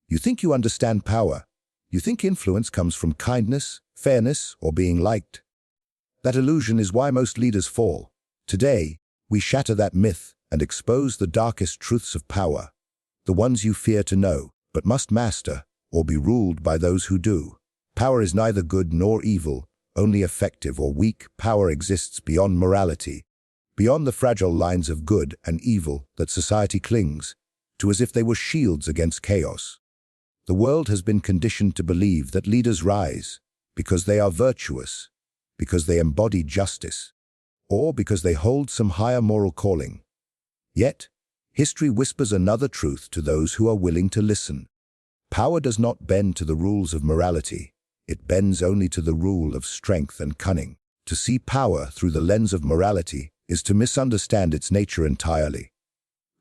You think you understand power. You think influence comes from kindness, fairness, or being liked. That illusion is why most leaders fall. Today, we shatter that myth and expose the darkest truths of power, the ones you fear to know, but must master, or be ruled by those who do. Power is neither good nor evil, only effective or weak. Power exists beyond morality, beyond the fragile lines of good and evil that society clings to as if they were shields against chaos. The world has been conditioned to believe that leaders rise because they are virtuous, because they embody justice, or because they hold some higher moral calling. Yet, history whispers another truth to those who are willing to listen. Power does not bend to the rules of morality. It bends only to the rule of strength and cunning. To see power through the lens of morality is to misunderstand its nature entirely.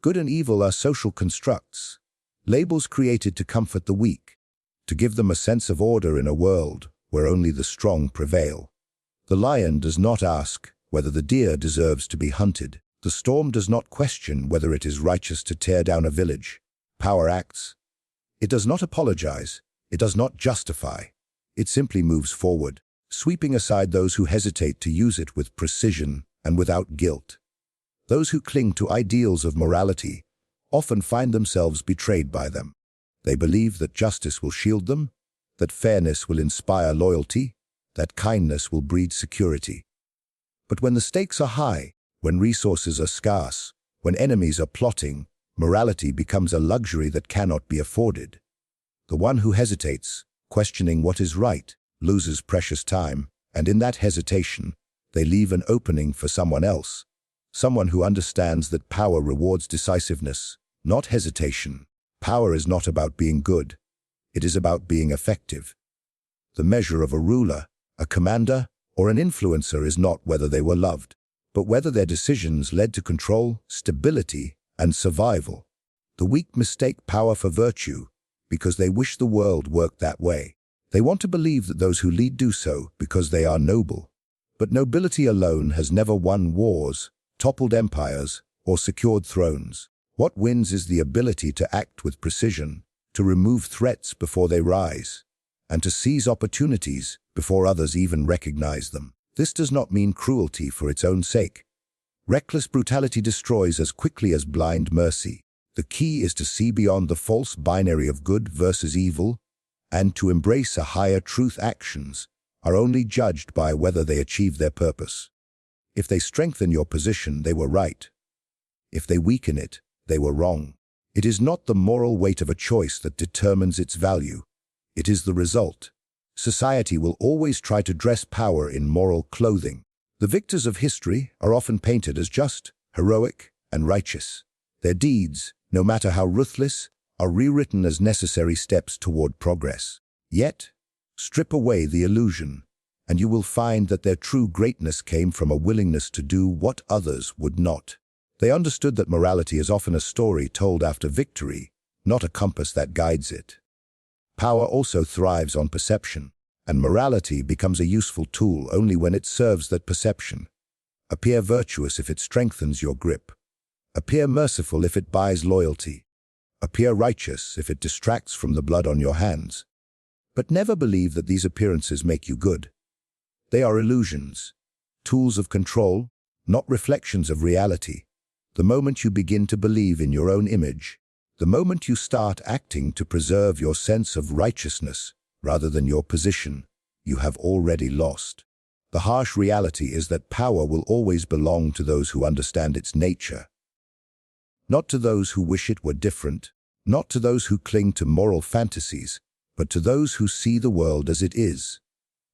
Good and evil are social constructs, labels created to comfort the weak, to give them a sense of order in a world where only the strong prevail. The lion does not ask whether the deer deserves to be hunted. The storm does not question whether it is righteous to tear down a village. Power acts. It does not apologize. It does not justify. It simply moves forward, sweeping aside those who hesitate to use it with precision and without guilt. Those who cling to ideals of morality often find themselves betrayed by them. They believe that justice will shield them, that fairness will inspire loyalty, that kindness will breed security. But when the stakes are high, when resources are scarce, when enemies are plotting, morality becomes a luxury that cannot be afforded. The one who hesitates, questioning what is right, loses precious time, and in that hesitation, they leave an opening for someone else, someone who understands that power rewards decisiveness, not hesitation. Power is not about being good. It is about being effective. The measure of a ruler, a commander, or an influencer is not whether they were loved, but whether their decisions led to control, stability, and survival. The weak mistake power for virtue because they wish the world worked that way. They want to believe that those who lead do so because they are noble. But nobility alone has never won wars, toppled empires, or secured thrones. What wins is the ability to act with precision, to remove threats before they rise, and to seize opportunities before others even recognize them. This does not mean cruelty for its own sake. Reckless brutality destroys as quickly as blind mercy. The key is to see beyond the false binary of good versus evil, and to embrace a higher truth. Actions are only judged by whether they achieve their purpose. If they strengthen your position, they were right. If they weaken it, they were wrong. It is not the moral weight of a choice that determines its value. It is the result. Society will always try to dress power in moral clothing. The victors of history are often painted as just, heroic, and righteous. Their deeds, no matter how ruthless, are rewritten as necessary steps toward progress. Yet, strip away the illusion, and you will find that their true greatness came from a willingness to do what others would not. They understood that morality is often a story told after victory, not a compass that guides it. Power also thrives on perception, and morality becomes a useful tool only when it serves that perception. Appear virtuous if it strengthens your grip. Appear merciful if it buys loyalty. Appear righteous if it distracts from the blood on your hands. But never believe that these appearances make you good. They are illusions, tools of control, not reflections of reality. The moment you begin to believe in your own image, the moment you start acting to preserve your sense of righteousness rather than your position, you have already lost. The harsh reality is that power will always belong to those who understand its nature. Not to those who wish it were different, not to those who cling to moral fantasies, but to those who see the world as it is.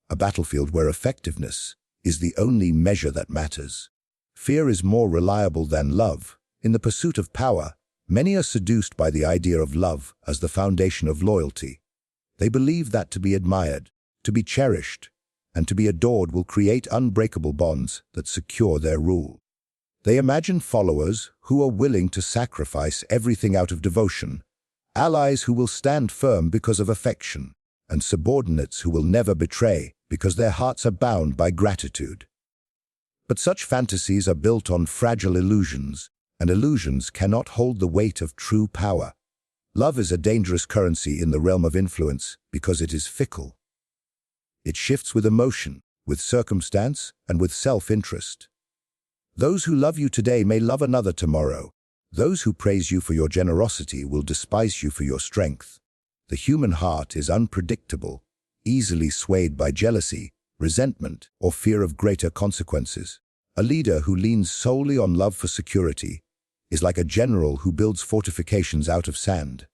A battlefield where effectiveness is the only measure that matters. Fear is more reliable than love. In the pursuit of power, many are seduced by the idea of love as the foundation of loyalty. They believe that to be admired, to be cherished, and to be adored will create unbreakable bonds that secure their rule. They imagine followers who are willing to sacrifice everything out of devotion, allies who will stand firm because of affection, and subordinates who will never betray because their hearts are bound by gratitude. But such fantasies are built on fragile illusions, and illusions cannot hold the weight of true power. Love is a dangerous currency in the realm of influence because it is fickle. It shifts with emotion, with circumstance, and with self-interest. Those who love you today may love another tomorrow. Those who praise you for your generosity will despise you for your strength. The human heart is unpredictable, easily swayed by jealousy, resentment, or fear of greater consequences. A leader who leans solely on love for security is like a general who builds fortifications out of sand.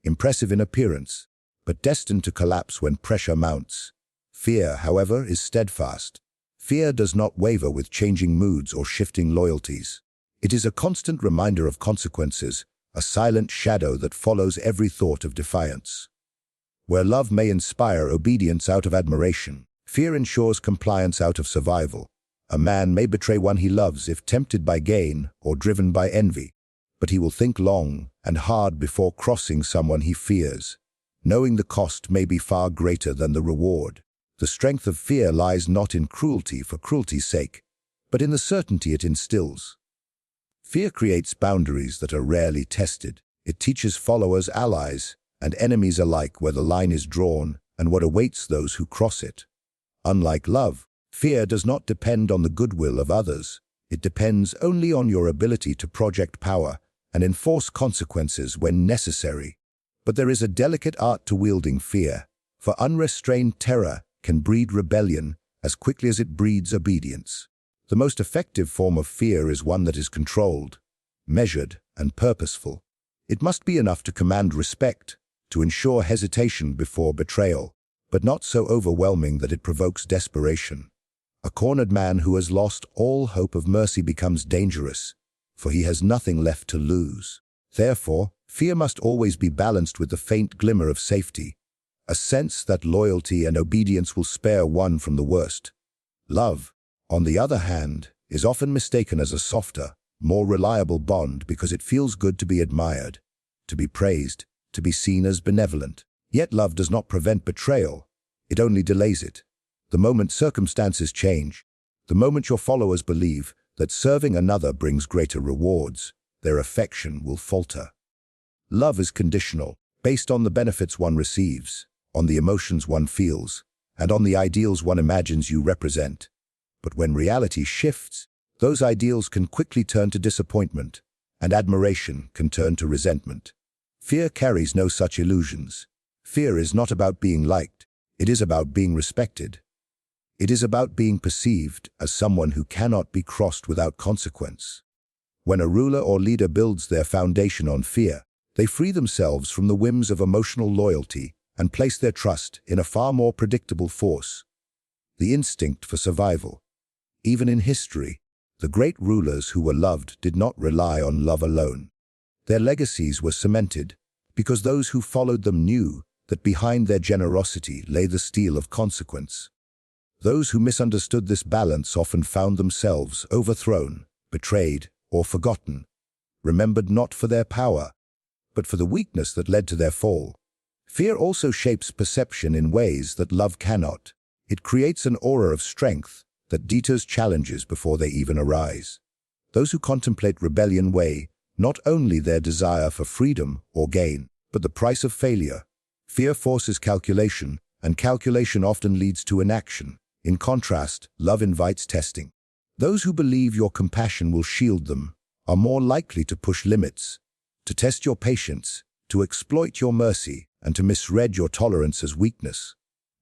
Impressive in appearance, but destined to collapse when pressure mounts. Fear, however, is steadfast. Fear does not waver with changing moods or shifting loyalties. It is a constant reminder of consequences, a silent shadow that follows every thought of defiance. Where love may inspire obedience out of admiration, fear ensures compliance out of survival. A man may betray one he loves if tempted by gain or driven by envy, but he will think long and hard before crossing someone he fears, knowing the cost may be far greater than the reward. The strength of fear lies not in cruelty for cruelty's sake, but in the certainty it instills. Fear creates boundaries that are rarely tested. It teaches followers, allies, and enemies alike where the line is drawn and what awaits those who cross it. Unlike love, fear does not depend on the goodwill of others. It depends only on your ability to project power and enforce consequences when necessary. But there is a delicate art to wielding fear, for unrestrained terror can breed rebellion as quickly as it breeds obedience. The most effective form of fear is one that is controlled, measured, and purposeful. It must be enough to command respect, to ensure hesitation before betrayal, but not so overwhelming that it provokes desperation. A cornered man who has lost all hope of mercy becomes dangerous, for he has nothing left to lose. Therefore, fear must always be balanced with the faint glimmer of safety, a sense that loyalty and obedience will spare one from the worst. Love, on the other hand, is often mistaken as a softer, more reliable bond because it feels good to be admired, to be praised, to be seen as benevolent. Yet love does not prevent betrayal, it only delays it. The moment circumstances change, the moment your followers believe that serving another brings greater rewards, their affection will falter. Love is conditional, based on the benefits one receives, on the emotions one feels, and on the ideals one imagines you represent. But when reality shifts, those ideals can quickly turn to disappointment, and admiration can turn to resentment. Fear carries no such illusions. Fear is not about being liked, it is about being respected. It is about being perceived as someone who cannot be crossed without consequence. When a ruler or leader builds their foundation on fear, they free themselves from the whims of emotional loyalty and place their trust in a far more predictable force, the instinct for survival. Even in history, the great rulers who were loved did not rely on love alone. Their legacies were cemented because those who followed them knew that behind their generosity lay the steel of consequence. Those who misunderstood this balance often found themselves overthrown, betrayed, or forgotten, remembered not for their power, but for the weakness that led to their fall. Fear also shapes perception in ways that love cannot. It creates an aura of strength that deters challenges before they even arise. Those who contemplate rebellion weigh not only their desire for freedom or gain, but the price of failure. Fear forces calculation, and calculation often leads to inaction. In contrast, love invites testing. Those who believe your compassion will shield them are more likely to push limits, to test your patience, to exploit your mercy, and to misread your tolerance as weakness.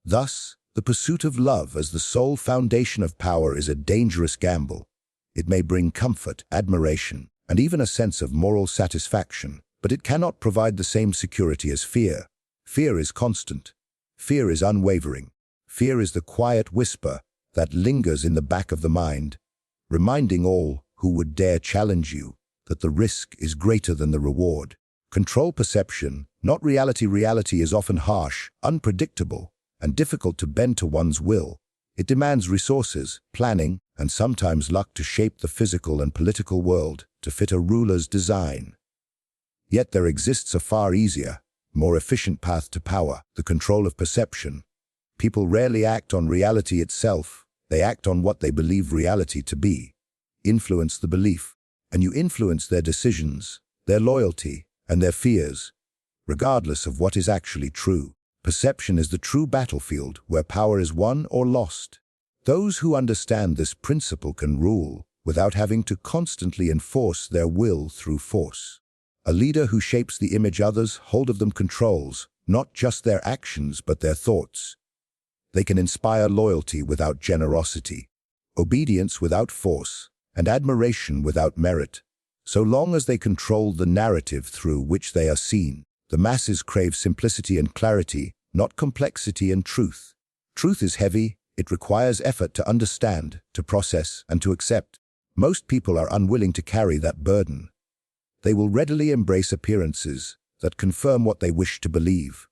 Thus, the pursuit of love as the sole foundation of power is a dangerous gamble. It may bring comfort, admiration, and even a sense of moral satisfaction, but it cannot provide the same security as fear. Fear is constant. Fear is unwavering. Fear is the quiet whisper that lingers in the back of the mind, reminding all who would dare challenge you that the risk is greater than the reward. Control perception, not reality. Reality is often harsh, unpredictable, and difficult to bend to one's will. It demands resources, planning, and sometimes luck to shape the physical and political world to fit a ruler's design. Yet there exists a far easier, more efficient path to power, the control of perception. People rarely act on reality itself, they act on what they believe reality to be. Influence the belief, and you influence their decisions, their loyalty, and their fears. regardless of what is actually true. Perception is the true battlefield where power is won or lost. Those who understand this principle can rule without having to constantly enforce their will through force. A leader who shapes the image others hold of them controls not just their actions but their thoughts. They can inspire loyalty without generosity, obedience without force, and admiration without merit. So long as they control the narrative through which they are seen, the masses crave simplicity and clarity, not complexity and truth. Truth is heavy. It requires effort to understand, to process, and to accept. Most people are unwilling to carry that burden. They will readily embrace appearances that confirm what they wish to believe.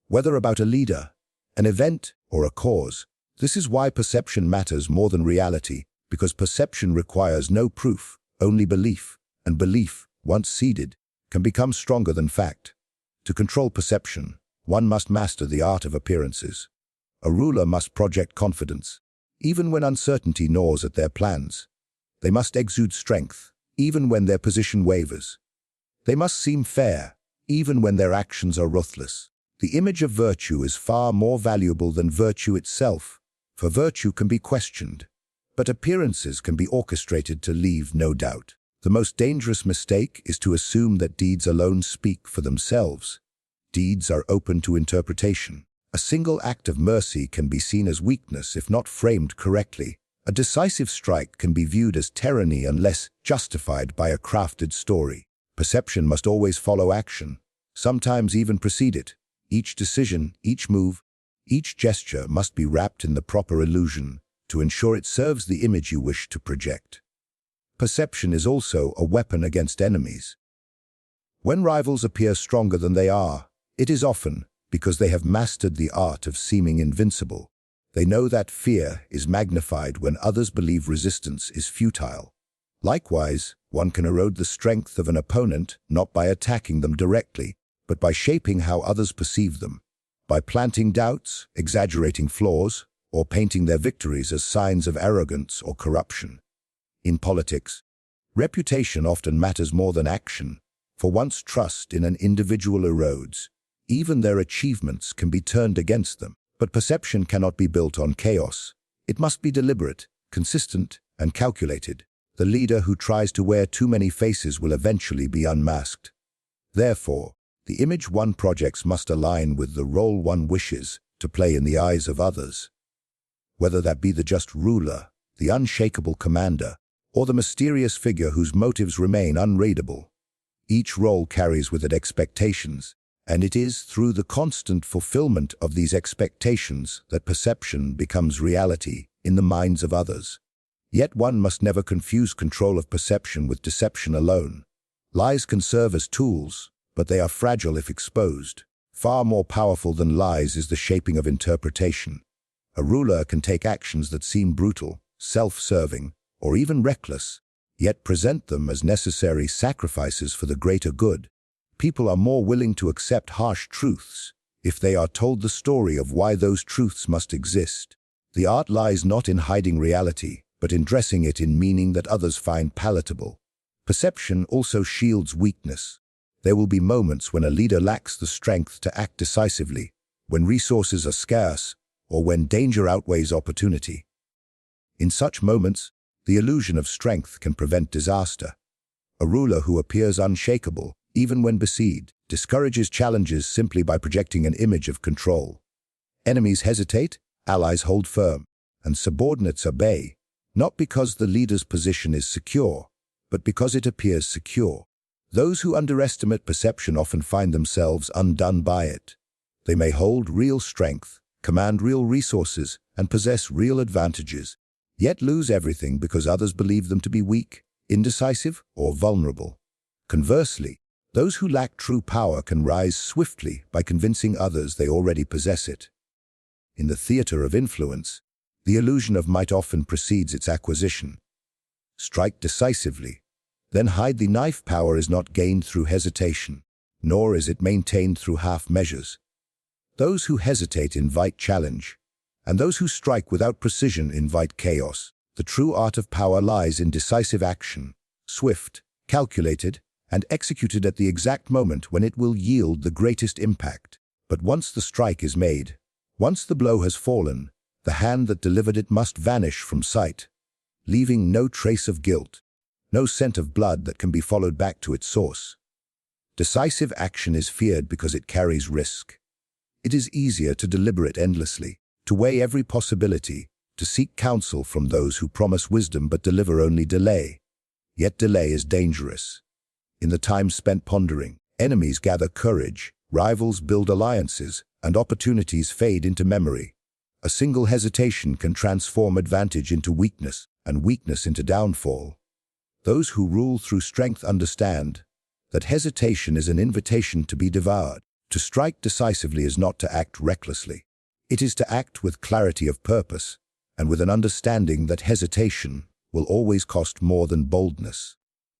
Whether about a leader, an event, or a cause, this is why perception matters more than reality, because perception requires no proof, only belief, and belief, once seeded, can become stronger than fact. To control perception, one must master the art of appearances. A ruler must project confidence, even when uncertainty gnaws at their plans. They must exude strength, even when their position wavers. They must seem fair, even when their actions are ruthless. The image of virtue is far more valuable than virtue itself, for virtue can be questioned, but appearances can be orchestrated to leave no doubt. The most dangerous mistake is to assume that deeds alone speak for themselves. Deeds are open to interpretation. A single act of mercy can be seen as weakness if not framed correctly. A decisive strike can be viewed as tyranny unless justified by a crafted story. Perception must always follow action, sometimes even precede it. Each decision, each move, each gesture must be wrapped in the proper illusion to ensure it serves the image you wish to project. Perception is also a weapon against enemies. When rivals appear stronger than they are, it is often because they have mastered the art of seeming invincible. They know that fear is magnified when others believe resistance is futile. Likewise, one can erode the strength of an opponent not by attacking them directly, but by shaping how others perceive them, by planting doubts, exaggerating flaws, or painting their victories as signs of arrogance or corruption. In politics, reputation often matters more than action, for once trust in an individual erodes, even their achievements can be turned against them. But perception cannot be built on chaos. It must be deliberate, consistent, and calculated. The leader who tries to wear too many faces will eventually be unmasked. Therefore, the image one projects must align with the role one wishes to play in the eyes of others. Whether that be the just ruler, the unshakable commander, or the mysterious figure whose motives remain unreadable, each role carries with it expectations, and it is through the constant fulfillment of these expectations that perception becomes reality in the minds of others. Yet one must never confuse control of perception with deception alone. Lies can serve as tools, but they are fragile if exposed. Far more powerful than lies is the shaping of interpretation. A ruler can take actions that seem brutal, self-serving, or even reckless, yet present them as necessary sacrifices for the greater good. People are more willing to accept harsh truths if they are told the story of why those truths must exist. The art lies not in hiding reality, but in dressing it in meaning that others find palatable. Perception also shields weakness. There will be moments when a leader lacks the strength to act decisively, when resources are scarce, or when danger outweighs opportunity. In such moments, the illusion of strength can prevent disaster. A ruler who appears unshakable, even when besieged, discourages challenges simply by projecting an image of control. Enemies hesitate, allies hold firm, and subordinates obey, not because the leader's position is secure, but because it appears secure. Those who underestimate perception often find themselves undone by it. They may hold real strength, command real resources, and possess real advantages, yet lose everything because others believe them to be weak, indecisive, or vulnerable. Conversely, those who lack true power can rise swiftly by convincing others they already possess it. In the theater of influence, the illusion of might often precedes its acquisition. Strike decisively, then hide the knife. Power is not gained through hesitation, nor is it maintained through half measures. Those who hesitate invite challenge, and those who strike without precision invite chaos. The true art of power lies in decisive action, swift, calculated, and executed at the exact moment when it will yield the greatest impact. But once the strike is made, once the blow has fallen, the hand that delivered it must vanish from sight, leaving no trace of guilt, no scent of blood that can be followed back to its source. Decisive action is feared because it carries risk. It is easier to deliberate endlessly, to weigh every possibility, to seek counsel from those who promise wisdom but deliver only delay. Yet delay is dangerous. In the time spent pondering, enemies gather courage, rivals build alliances, and opportunities fade into memory. A single hesitation can transform advantage into weakness, and weakness into downfall. Those who rule through strength understand that hesitation is an invitation to be devoured. To strike decisively is not to act recklessly. It is to act with clarity of purpose, and with an understanding that hesitation will always cost more than boldness.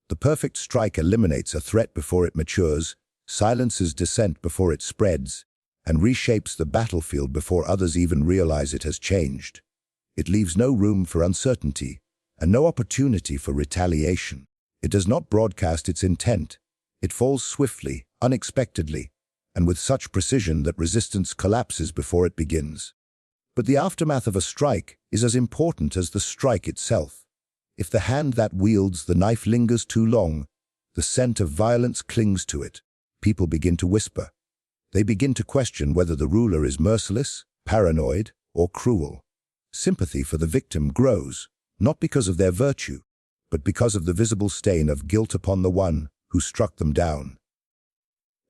The perfect strike eliminates a threat before it matures, silences dissent before it spreads, and reshapes the battlefield before others even realize it has changed. It leaves no room for uncertainty, and no opportunity for retaliation. It does not broadcast its intent. It falls swiftly, unexpectedly, and with such precision that resistance collapses before it begins. But the aftermath of a strike is as important as the strike itself. If the hand that wields the knife lingers too long, the scent of violence clings to it. People begin to whisper. They begin to question whether the ruler is merciless, paranoid, or cruel. Sympathy for the victim grows, not because of their virtue, but because of the visible stain of guilt upon the one who struck them down.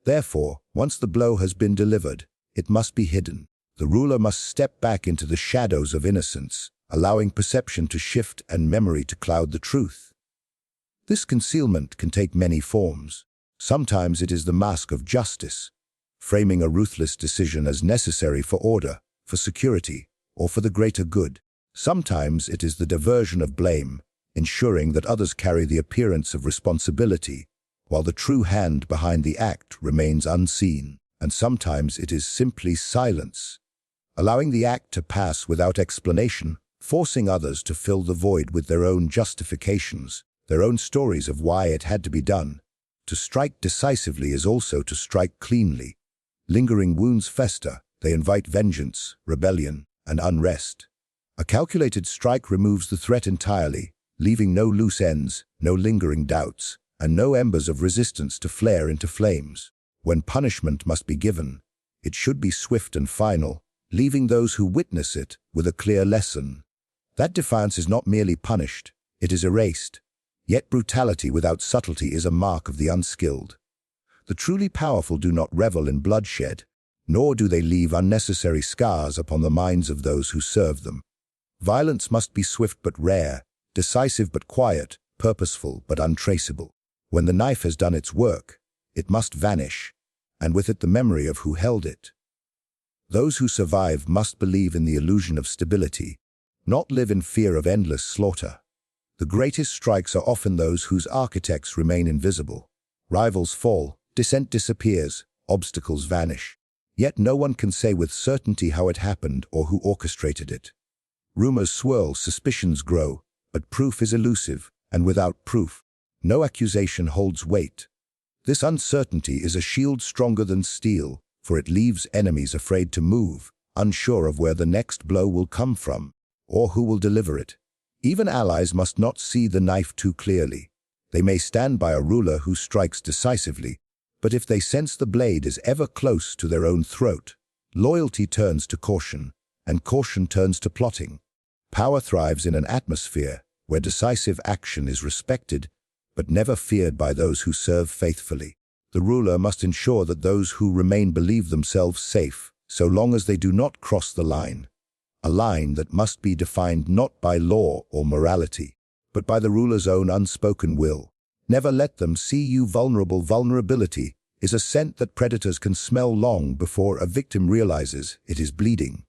Therefore, once the blow has been delivered, it must be hidden. The ruler must step back into the shadows of innocence, allowing perception to shift and memory to cloud the truth. This concealment can take many forms. Sometimes it is the mask of justice, framing a ruthless decision as necessary for order, for security, or for the greater good. Sometimes it is the diversion of blame, ensuring that others carry the appearance of responsibility, while the true hand behind the act remains unseen. And sometimes it is simply silence, allowing the act to pass without explanation, forcing others to fill the void with their own justifications, their own stories of why it had to be done. To strike decisively is also to strike cleanly. Lingering wounds fester, they invite vengeance, rebellion, and unrest. A calculated strike removes the threat entirely, leaving no loose ends, no lingering doubts, and no embers of resistance to flare into flames. When punishment must be given, it should be swift and final, leaving those who witness it with a clear lesson. That defiance is not merely punished, it is erased. Yet brutality without subtlety is a mark of the unskilled. The truly powerful do not revel in bloodshed, nor do they leave unnecessary scars upon the minds of those who serve them. Violence must be swift but rare, decisive but quiet, purposeful but untraceable. When the knife has done its work, it must vanish, and with it the memory of who held it. Those who survive must believe in the illusion of stability, not live in fear of endless slaughter. The greatest strikes are often those whose architects remain invisible. Rivals fall, dissent disappears, obstacles vanish. Yet no one can say with certainty how it happened or who orchestrated it. Rumors swirl, suspicions grow, but proof is elusive, and without proof, no accusation holds weight. This uncertainty is a shield stronger than steel, for it leaves enemies afraid to move, unsure of where the next blow will come from, or who will deliver it. Even allies must not see the knife too clearly. They may stand by a ruler who strikes decisively, but if they sense the blade is ever close to their own throat, loyalty turns to caution, and caution turns to plotting. Power thrives in an atmosphere where decisive action is respected, but never feared by those who serve faithfully. The ruler must ensure that those who remain believe themselves safe, so long as they do not cross the line. A line that must be defined not by law or morality, but by the ruler's own unspoken will. Never let them see you vulnerable. Vulnerability is a scent that predators can smell long before a victim realizes it is bleeding.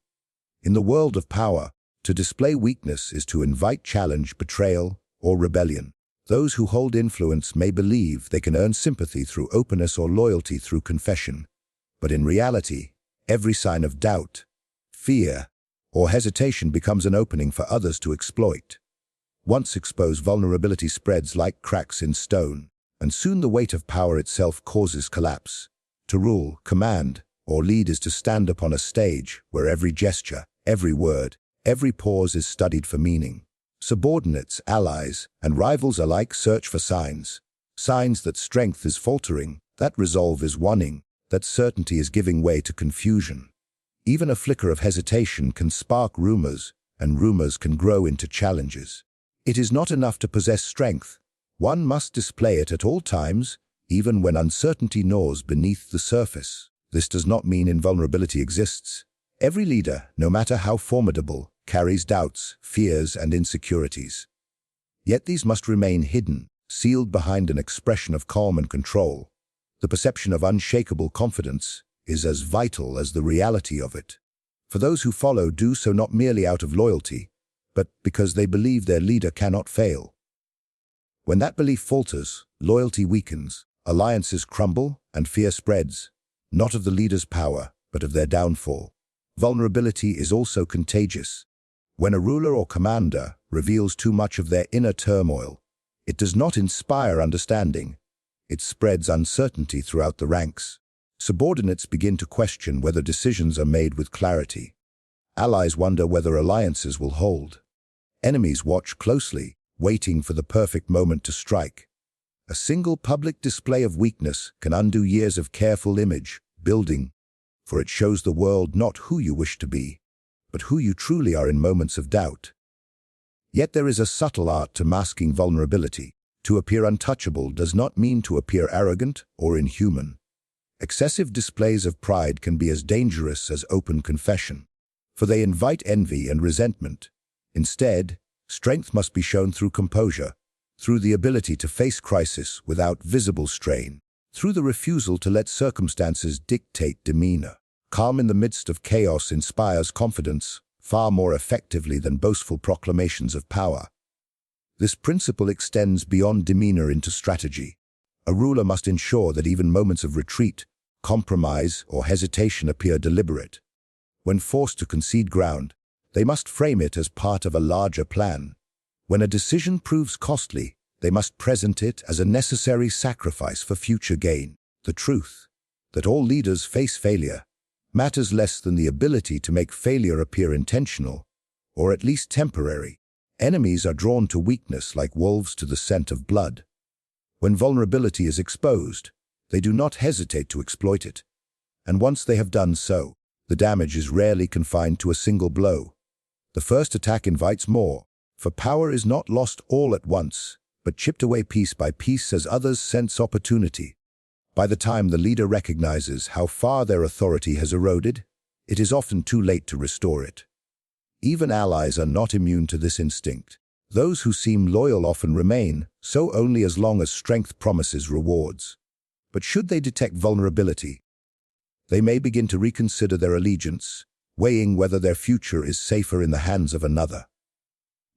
In the world of power, to display weakness is to invite challenge, betrayal, or rebellion. Those who hold influence may believe they can earn sympathy through openness or loyalty through confession. But in reality, every sign of doubt, fear, or hesitation becomes an opening for others to exploit. Once exposed, vulnerability spreads like cracks in stone. and soon the weight of power itself causes collapse. To rule, command, or lead is to stand upon a stage where every gesture, every word, every pause is studied for meaning. Subordinates, allies, and rivals alike search for signs. Signs that strength is faltering, that resolve is waning, that certainty is giving way to confusion. Even a flicker of hesitation can spark rumors, and rumors can grow into challenges. It is not enough to possess strength. One must display it at all times, even when uncertainty gnaws beneath the surface. This does not mean invulnerability exists. Every leader, no matter how formidable, carries doubts, fears, and insecurities. Yet these must remain hidden, sealed behind an expression of calm and control. The perception of unshakable confidence is as vital as the reality of it. For those who follow do so not merely out of loyalty, but because they believe their leader cannot fail. When that belief falters, loyalty weakens, alliances crumble, and fear spreads, not of the leader's power, but of their downfall. Vulnerability is also contagious. When a ruler or commander reveals too much of their inner turmoil, it does not inspire understanding. It spreads uncertainty throughout the ranks. Subordinates begin to question whether decisions are made with clarity. Allies wonder whether alliances will hold. Enemies watch closely, waiting for the perfect moment to strike. A single public display of weakness can undo years of careful image building, for it shows the world not who you wish to be, but who you truly are in moments of doubt. Yet there is a subtle art to masking vulnerability. To appear untouchable does not mean to appear arrogant or inhuman. Excessive displays of pride can be as dangerous as open confession, for they invite envy and resentment. Instead, strength must be shown through composure, through the ability to face crisis without visible strain, through the refusal to let circumstances dictate demeanor. Calm in the midst of chaos inspires confidence far more effectively than boastful proclamations of power. This principle extends beyond demeanor into strategy. A ruler must ensure that even moments of retreat, compromise, or hesitation appear deliberate. When forced to concede ground, they must frame it as part of a larger plan. When a decision proves costly, they must present it as a necessary sacrifice for future gain. The truth, that all leaders face failure, matters less than the ability to make failure appear intentional, or at least temporary. Enemies are drawn to weakness like wolves to the scent of blood. When vulnerability is exposed, they do not hesitate to exploit it. And once they have done so, the damage is rarely confined to a single blow. The first attack invites more, for power is not lost all at once, but chipped away piece by piece as others sense opportunity. By the time the leader recognizes how far their authority has eroded, it is often too late to restore it. Even allies are not immune to this instinct. Those who seem loyal often remain, so only as long as strength promises rewards. But should they detect vulnerability, they may begin to reconsider their allegiance, weighing whether their future is safer in the hands of another.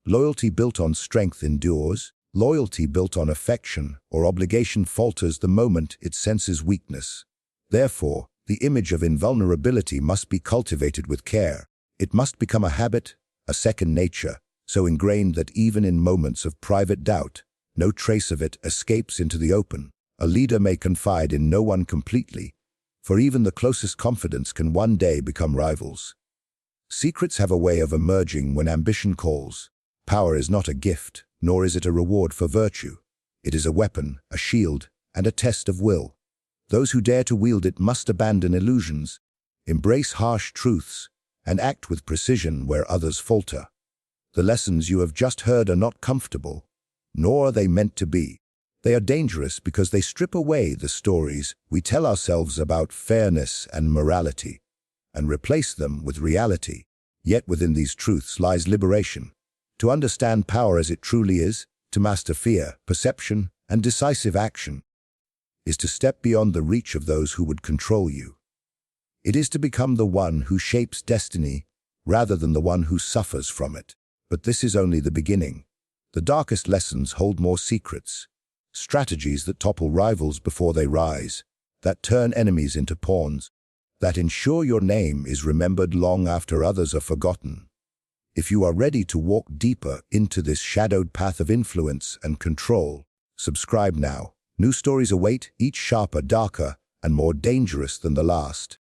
Loyalty built on strength endures. Loyalty built on affection or obligation falters the moment it senses weakness. Therefore, the image of invulnerability must be cultivated with care. It must become a habit, a second nature, so ingrained that even in moments of private doubt, no trace of it escapes into the open. A leader may confide in no one completely, for even the closest confidants can one day become rivals. Secrets have a way of emerging when ambition calls. Power is not a gift, nor is it a reward for virtue. It is a weapon, a shield, and a test of will. Those who dare to wield it must abandon illusions, embrace harsh truths, and act with precision where others falter. The lessons you have just heard are not comfortable, nor are they meant to be. They are dangerous because they strip away the stories we tell ourselves about fairness and morality, and replace them with reality. Yet within these truths lies liberation. To understand power as it truly is, to master fear, perception, and decisive action, is to step beyond the reach of those who would control you. It is to become the one who shapes destiny rather than the one who suffers from it. But this is only the beginning. The darkest lessons hold more secrets, strategies that topple rivals before they rise, that turn enemies into pawns, that ensure your name is remembered long after others are forgotten. If you are ready to walk deeper into this shadowed path of influence and control, subscribe now. New stories await, each sharper, darker, and more dangerous than the last.